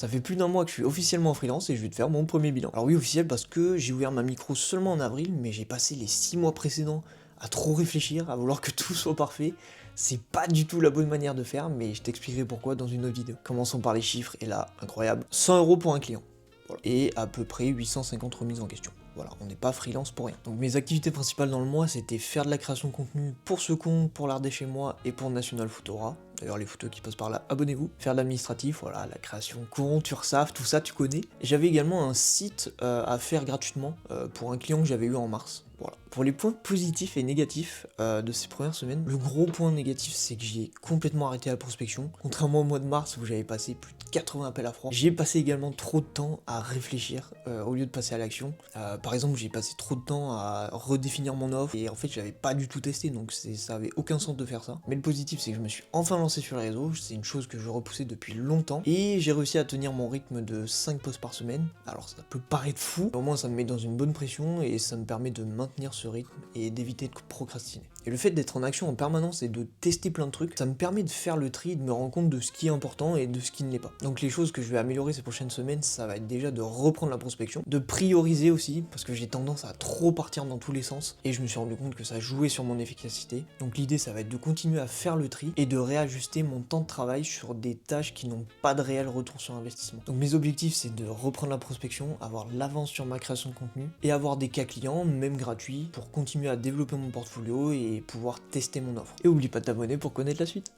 Ça fait plus d'un mois que je suis officiellement en freelance et je vais te faire mon premier bilan. Alors oui, officiel parce que j'ai ouvert ma micro seulement en avril, mais j'ai passé les 6 mois précédents à trop réfléchir, à vouloir que tout soit parfait. C'est pas du tout la bonne manière de faire, mais je t'expliquerai pourquoi dans une autre vidéo. Commençons par les chiffres, et là, incroyable, 100 € pour un client. Voilà. Et à peu près 850 remises en question. Voilà, on n'est pas freelance pour rien. Donc mes activités principales dans le mois, c'était faire de la création de contenu pour ce compte, pour l'art des chez moi et pour National Photora. D'ailleurs les photos qui passent par là, abonnez-vous. Faire de l'administratif, voilà, la création compte, URSAF, tout ça tu connais. J'avais également un site à faire gratuitement pour un client que j'avais eu en mars. Voilà. Pour les points positifs et négatifs de ces premières semaines, le gros point négatif c'est que j'ai complètement arrêté la prospection. Contrairement au mois de mars où j'avais passé plus de 80 appels à froid, j'ai passé également trop de temps à réfléchir au lieu de passer à l'action. Par exemple, j'ai passé trop de temps à redéfinir mon offre et en fait j'avais pas du tout testé, donc ça avait aucun sens de faire ça. Mais le positif c'est que je me suis enfin lancé sur les réseaux, c'est une chose que je repoussais depuis longtemps et j'ai réussi à tenir mon rythme de 5 posts par semaine. Alors ça peut paraître fou, mais au moins ça me met dans une bonne pression et ça me permet de maintenir ce rythme et d'éviter de procrastiner. Et le fait d'être en action en permanence et de tester plein de trucs, ça me permet de faire le tri et de me rendre compte de ce qui est important et de ce qui ne l'est pas. Donc les choses que je vais améliorer ces prochaines semaines, ça va être déjà de reprendre la prospection, de prioriser aussi, parce que j'ai tendance à trop partir dans tous les sens, et je me suis rendu compte que ça jouait sur mon efficacité. Donc l'idée ça va être de continuer à faire le tri, et de réajuster mon temps de travail sur des tâches qui n'ont pas de réel retour sur investissement. Donc mes objectifs c'est de reprendre la prospection, avoir l'avance sur ma création de contenu, et avoir des cas clients, même gratuits, pour continuer à développer mon portfolio et pouvoir tester mon offre. Et oublie pas de t'abonner pour connaître la suite.